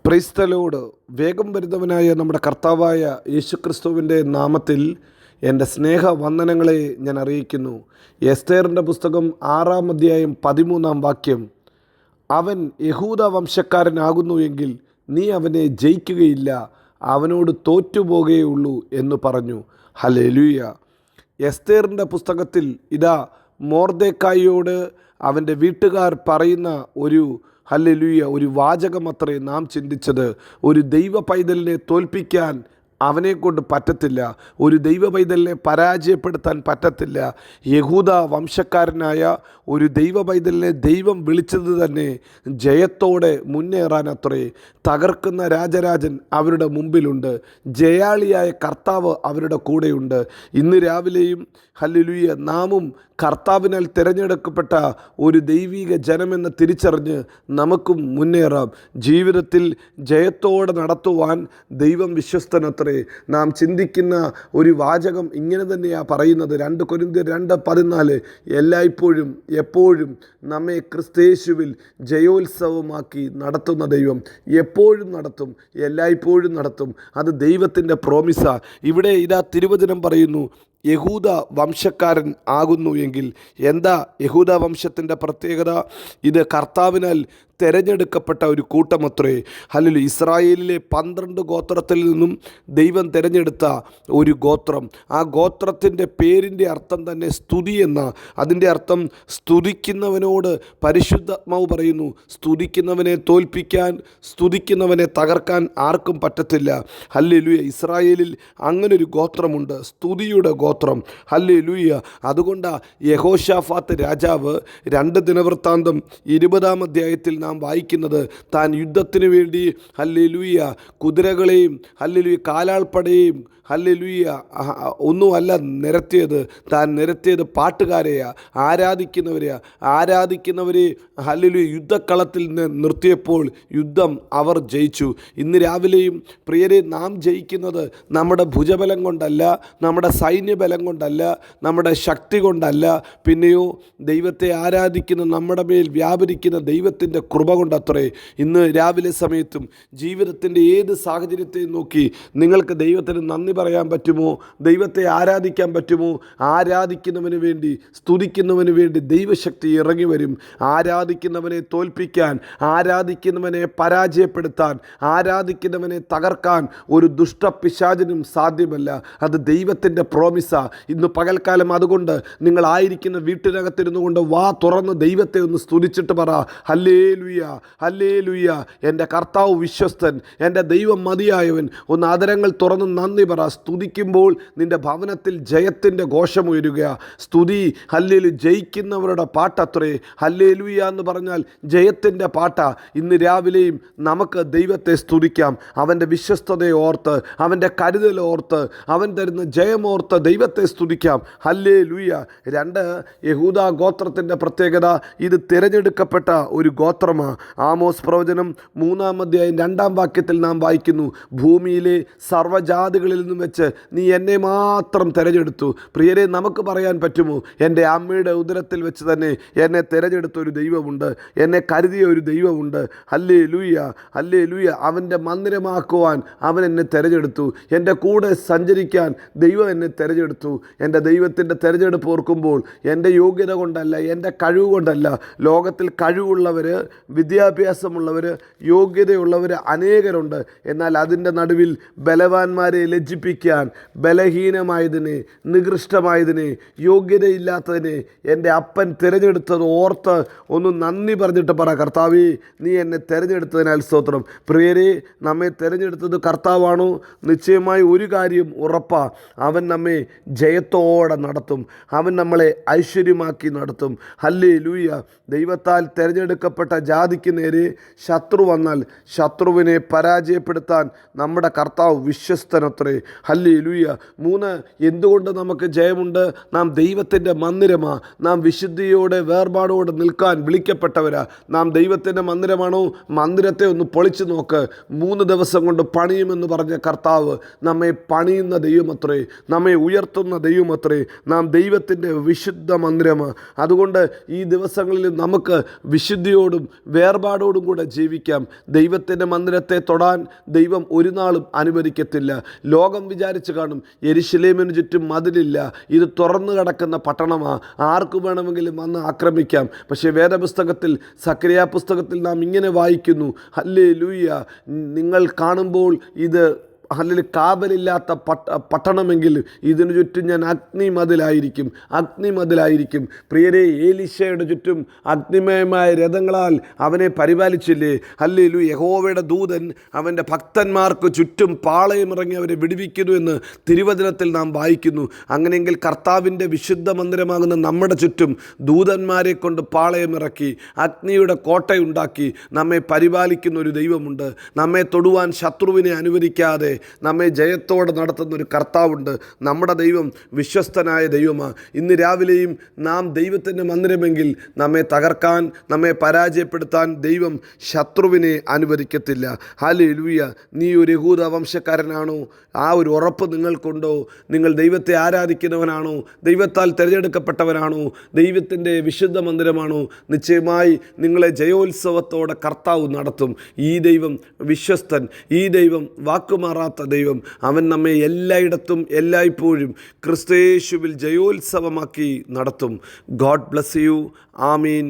ക്രൈസ്തലോട് വേഗം വരുന്നവനായ നമ്മുടെ കർത്താവായ യേശുക്രിസ്തുവിൻ്റെ നാമത്തിൽ എൻ്റെ സ്നേഹവന്ദനങ്ങളെ ഞാൻ അറിയിക്കുന്നു. എസ്തേറിൻ്റെ പുസ്തകം 6-ാം അധ്യായം 13-ാം വാക്യം. അവൻ യഹൂദ വംശക്കാരനാകുന്നു എങ്കിൽ നീ അവനെ ജയിക്കുകയില്ല, അവനോട് തോറ്റുപോകുകയുള്ളൂ എന്ന് പറഞ്ഞു. ഹല്ലേലൂയ. എസ്തേറിൻ്റെ പുസ്തകത്തിൽ ഇതാ മൊർദെഖായിയോട് അവൻ്റെ വീട്ടുകാർ പറയുന്ന ഒരു വാചകമത്രേ നാം ചിന്തിച്ചത്. ഒരു ദൈവ പൈതലിനെ തോൽപ്പിക്കാൻ അവനെക്കൊണ്ട് പറ്റത്തില്ല. ഒരു ദൈവ പൈതലിനെ പരാജയപ്പെടുത്താൻ പറ്റത്തില്ല. യഹൂദ വംശക്കാരനായ ഒരു ദൈവ പൈതലിനെ ദൈവം വിളിച്ചത് തന്നെ ജയത്തോടെ മുന്നേറാനത്രേ. തകർക്കുന്ന രാജരാജൻ അവരുടെ മുമ്പിലുണ്ട്. ജയാളിയായ കർത്താവ് അവരുടെ കൂടെയുണ്ട്. ഇന്ന് രാവിലെയും ഹല്ലേലൂയ നാമും കർത്താവിനാൽ തിരഞ്ഞെടുക്കപ്പെട്ട ഒരു ദൈവിക ജനമെന്ന് തിരിച്ചറിഞ്ഞ് നമുക്കും മുന്നേറാം. ജീവിതത്തിൽ ജയത്തോടെ നടത്തുവാൻ ദൈവം വിശ്വസ്തനത്രേ. നാം ചിന്തിക്കുന്ന ഒരു വാചകം ഇങ്ങനെ തന്നെയാണ് പറയുന്നത്. 2 കൊരിന്ത്യർ 2:14 എല്ലായ്പ്പോഴും എപ്പോഴും നമ്മെ ക്രിസ്തയേശുവിൽ ജയോത്സവമാക്കി നടത്തുന്ന ദൈവം എപ്പോഴും നടത്തും, എല്ലായ്പ്പോഴും നടത്തും. അത് ദൈവത്തിൻ്റെ പ്രോമിസാ. ഇവിടെ ഇതാ തിരുവചനം പറയുന്നു, യഹൂദ വംശക്കാരൻ ആകുന്നു എങ്കിൽ. എന്താ യഹൂദ വംശത്തിൻ്റെ പ്രത്യേകത? ഇത് കർത്താവിനാൽ തിരഞ്ഞെടുക്കപ്പെട്ട ഒരു കൂട്ടമത്രേ. ഹല്ലേലൂയ. ഇസ്രായേലിലെ 12 ഗോത്രത്തിൽ നിന്നും ദൈവം തിരഞ്ഞെടുത്ത ഒരു ഗോത്രം. ആ ഗോത്രത്തിൻ്റെ പേരിൻ്റെ അർത്ഥം തന്നെ സ്തുതി എന്ന. അതിൻ്റെ അർത്ഥം സ്തുതിക്കുന്നവനോട് പരിശുദ്ധാത്മാവ് പറയുന്നു, സ്തുതിക്കുന്നവനെ തോൽപ്പിക്കാൻ, സ്തുതിക്കുന്നവനെ തകർക്കാൻ ആർക്കും പറ്റത്തില്ല. ഹല്ലേലൂയ. ഇസ്രായേലിൽ അങ്ങനൊരു ഗോത്രമുണ്ട്, സ്തുതിയുടെ ഗോത്രം. ഹല്ലേലൂയ. അതുകൊണ്ടാണ് യഹോശാഫാത്ത് രാജാവ് 2 ദിനവൃത്താന്തം 20-ാം അധ്യായത്തിൽ നാം വായിക്കുന്നത്, താൻ യുദ്ധത്തിന് വേണ്ടി ഹല്ലേലൂയ കുതിരകളെയും ഹല്ലേലൂയ കാലാൾപ്പടയെയും ഹല്ലേലൂയ ഒന്നുമല്ല നിരത്തിയത്. താൻ നിരത്തിയത് പാട്ടുകാരെയാ, ആരാധിക്കുന്നവരെ ഹല്ലേലൂയ യുദ്ധക്കളത്തിൽ നിന്ന് നിർത്തിയപ്പോൾ യുദ്ധം അവർ ജയിച്ചു. ഇന്ന് രാവിലെയും പ്രിയരെ നാം ജയിക്കുന്നത് നമ്മുടെ ഭുജബലം കൊണ്ടല്ല, നമ്മുടെ സൈന്യബലം കൊണ്ടല്ല, നമ്മുടെ ശക്തി കൊണ്ടല്ല, പിന്നെയോ ദൈവത്തെ ആരാധിക്കുന്ന നമ്മുടെ മേൽ വ്യാപരിക്കുന്ന ദൈവത്തിൻ്റെ കൃപ കൊണ്ടത്രേ. ഇന്ന് രാവിലെ സമയത്തും ജീവിതത്തിൻ്റെ ഏത് സാഹചര്യത്തെയും നോക്കി നിങ്ങൾക്ക് ദൈവത്തിന് നന്ദി പറയാൻ പറ്റുമോ? ദൈവത്തെ ആരാധിക്കാൻ പറ്റുമോ? ആരാധിക്കുന്നവന് വേണ്ടി, സ്തുതിക്കുന്നവന് വേണ്ടി ദൈവശക്തി ഇറങ്ങി വരും. ആരാധിക്കുന്നവനെ തോൽപ്പിക്കാൻ, ആരാധിക്കുന്നവനെ പരാജയപ്പെടുത്താൻ, ആരാധിക്കുന്നവനെ തകർക്കാൻ ഒരു ദുഷ്ടപിശാചിനും സാധ്യമല്ല. അത് ദൈവത്തിൻ്റെ പ്രോമിസാ. ഇന്ന് പകൽക്കാലം അതുകൊണ്ട് നിങ്ങളായിരിക്കുന്ന വീട്ടിനകത്തിരുന്നു കൊണ്ട് വാ തുറന്ന് ദൈവത്തെ ഒന്ന് സ്തുതിച്ചിട്ട് പറ, ഹല്ലേലൂയ, ഹല്ലേലൂയ, എൻ്റെ കർത്താവ് വിശ്വസ്തൻ, എൻ്റെ ദൈവം മതിയായവൻ. ഒന്ന് ആദരങ്ങൾ തുറന്ന് നന്ദി പറ. സ്തുതിക്കുമ്പോൾ നിൻ്റെ ഭവനത്തിൽ ജയത്തിൻ്റെ ഘോഷമുയരുക. സ്തുതി ഹല്ലേലൂയ ജയിക്കുന്നവരുടെ പാട്ടത്രേ. ഹല്ലേലൂയ എന്ന് പറഞ്ഞാൽ ജയത്തിൻ്റെ പാട്ടാ. ഇന്ന് രാവിലെയും നമുക്ക് ദൈവത്തെ സ്തുതിക്കാം. അവൻ്റെ വിശ്വസ്തതയെ ഓർത്ത്, അവൻ്റെ കരുതൽ ഓർത്ത്, അവൻ തരുന്ന ജയമോർത്ത് ദൈവത്തെ സ്തുതിക്കാം. ഹല്ലേലൂയ. 2 യഹൂദ ഗോത്രത്തിൻ്റെ പ്രത്യേകത, ഇത് തിരഞ്ഞെടുക്കപ്പെട്ട ഒരു ഗോത്രമാണ്. ആമോസ് പ്രവചനം 3-ാം അധ്യായം 2-ാം വാക്യത്തിൽ നാം വായിക്കുന്നു, ഭൂമിയിലെ സർവ്വജാതികളിൽ നിന്നും വെച്ച് നീ എന്നെ മാത്രം തിരഞ്ഞെടുത്തു. പ്രിയരെ, നമുക്ക് പറയാൻ പറ്റുമോ? എൻ്റെ അമ്മയുടെ ഉദരത്തിൽ വെച്ച് തന്നെ എന്നെ തിരഞ്ഞെടുത്ത ഒരു ദൈവമുണ്ട്, എന്നെ കരുതിയ ഒരു ദൈവമുണ്ട്. Hallelujah, hallelujah. അവൻ്റെ മന്ദിരമാക്കുവാൻ അവൻ എന്നെ തിരഞ്ഞെടുത്തു. എൻ്റെ കൂടെ സഞ്ചരിക്കാൻ ദൈവം എന്നെ തിരഞ്ഞെടുത്തു. എൻ്റെ ദൈവത്തിൻ്റെ തിരഞ്ഞെടുപ്പ് ഓർക്കുമ്പോൾ എൻ്റെ യോഗ്യത കൊണ്ടല്ല, എൻ്റെ കഴിവ് കൊണ്ടല്ല. ലോകത്തിൽ കഴിവുള്ളവർ, വിദ്യാഭ്യാസമുള്ളവർ, യോഗ്യതയുള്ളവർ അനേകരുണ്ട്. എന്നാൽ അതിൻ്റെ നടുവിൽ ബലവാന്മാരെ ലജ്ജിപ്പിക്കാൻ, ബലഹീനമായതിനെ, നികൃഷ്ടമായതിനെ, യോഗ്യതയില്ലാത്തതിനെ എൻ്റെ അപ്പൻ തിരഞ്ഞെടുത്തത് ഓർത്ത് ഒന്ന് നന്ദി പറഞ്ഞിട്ട് പറ, കർത്താവേ നീ എന്നെ തിരഞ്ഞെടുത്തതിനാൽ സ്തോത്രം. പ്രിയരെ, നമ്മെ തിരഞ്ഞെടുത്തത് കർത്താവാണോ? നിശ്ചയമായി ഒരു കാര്യം ഉറപ്പാ, അവൻ നമ്മെ ജയത്തോടെ നടത്തും. അവൻ നമ്മളെ ഐശ്വര്യമാക്കി നടത്തും. ഹല്ലേലൂയ. ദൈവത്താൽ തിരഞ്ഞെടുക്കപ്പെട്ട ജാതിക്ക് നേരെ ശത്രു വന്നാൽ ശത്രുവിനെ പരാജയപ്പെടുത്താൻ നമ്മുടെ കർത്താവ് വിശ്വസ്തനത്രേ. ഹല്ലേലൂയ. 3, എന്തുകൊണ്ട് നമുക്ക് ജയമുണ്ട്? നാം ദൈവത്തിൻ്റെ മന്ദിരമാ. നാം വിശുദ്ധിയോടെ വേർപാടോടെ നിൽക്കാൻ വിളിക്കപ്പെട്ടവരാ. നാം ദൈവത്തിൻ്റെ മന്ദിരമാണോ? മന്ദിരത്തെ ഒന്ന് പൊളിച്ചു നോക്ക്. 3 ദിവസം കൊണ്ട് പണിയുമെന്ന് പറഞ്ഞ കർത്താവ് നമ്മെ പണിയുന്ന ദൈവമത്രേ, നമ്മെ ഉയർത്തുന്ന ദൈവമത്രേ. നാം ദൈവത്തിൻ്റെ വിശുദ്ധ മന്ദിരമാണ്. അതുകൊണ്ട് ഈ ദിവസങ്ങളിൽ നമുക്ക് വിശുദ്ധിയോടും വേർപാടോടും കൂടെ ജീവിക്കാം. ദൈവത്തിൻ്റെ മന്ദിരത്തെ തൊടാൻ ദൈവം ഒരു നാളും അനുവദിക്കത്തില്ല. ലോകം വിചാരിച്ച് കാണും, യെരുശലേമിന് ചുറ്റും മതിലില്ല, ഇത് തുറന്നു കിടക്കുന്ന പട്ടണമാണ്, ആർക്ക് വേണമെങ്കിലും വന്ന് ആക്രമിക്കാം. പക്ഷേ വേദപുസ്തകത്തിൽ, സക്കറിയാ പുസ്തകത്തിൽ നാം ഇങ്ങനെ വായിക്കുന്നു, ഹല്ലേലൂയ, നിങ്ങൾ കാണുമ്പോൾ ഇത് കാവലില്ലാത്ത പട്ടണമെങ്കിൽ ഇതിനു ചുറ്റും ഞാൻ അഗ്നിമതിലായിരിക്കും. പ്രിയരെ, ഏലീശയുടെ ചുറ്റും അഗ്നിമയമായ രഥങ്ങളാൽ അവനെ പരിപാലിച്ചില്ലേ? ഹല്ലേലൂയ. യഹോവയുടെ ദൂതൻ അവൻ്റെ ഭക്തന്മാർക്ക് ചുറ്റും പാളയമിറങ്ങി അവരെ വിടുവിക്കുന്നു എന്ന് തിരുവചനത്തിൽ നാം വായിക്കുന്നു. അങ്ങനെയെങ്കിൽ കർത്താവിൻ്റെ വിശുദ്ധ മന്ദിരമാകുന്ന നമ്മുടെ ചുറ്റും ദൂതന്മാരെ കൊണ്ട് പാളയമിറക്കി അഗ്നിയുടെ കോട്ടയുണ്ടാക്കി നമ്മെ പരിപാലിക്കുന്ന ഒരു ദൈവമുണ്ട്. നമ്മെ തൊടുവാൻ ശത്രുവിനെ അനുവദിക്കാതെ നമ്മെ ജയത്തോടെ നടത്തുന്ന ഒരു കർത്താവുണ്ട്. നമ്മുടെ ദൈവം വിശ്വസ്തനായ ദൈവമാണ്. ഇന്ന് രാവിലെയും നാം ദൈവത്തിൻ്റെ മന്ദിരമെങ്കിൽ നമ്മെ തകർക്കാൻ, നമ്മെ പരാജയപ്പെടുത്താൻ ദൈവം ശത്രുവിനെ അനുവദിക്കത്തില്ല. ഹല്ലേലൂയ. നീ ഒരു യഹൂദ വംശക്കാരനാണോ? ആ ഒരു ഉറപ്പ് നിങ്ങൾക്കുണ്ടോ? നിങ്ങൾ ദൈവത്തെ ആരാധിക്കുന്നവനാണോ? ദൈവത്താൽ തിരഞ്ഞെടുക്കപ്പെട്ടവനാണോ? ദൈവത്തിൻ്റെ വിശുദ്ധ മന്ദിരമാണോ? നിശ്ചയമായി നിങ്ങളെ ജയോത്സവത്തോടെ കർത്താവ് നടത്തും. ഈ ദൈവം വിശ്വസ്തൻ, ഈ ദൈവം വാക്കുമാറാത്ത ദൈവം. അവൻ നമ്മെ എല്ലായിടത്തും എല്ലായ്പ്പോഴും ക്രിസ്തുയേശുവിൽ ജയോത്സവമാക്കി നടത്തും. God bless you. ആമീൻ.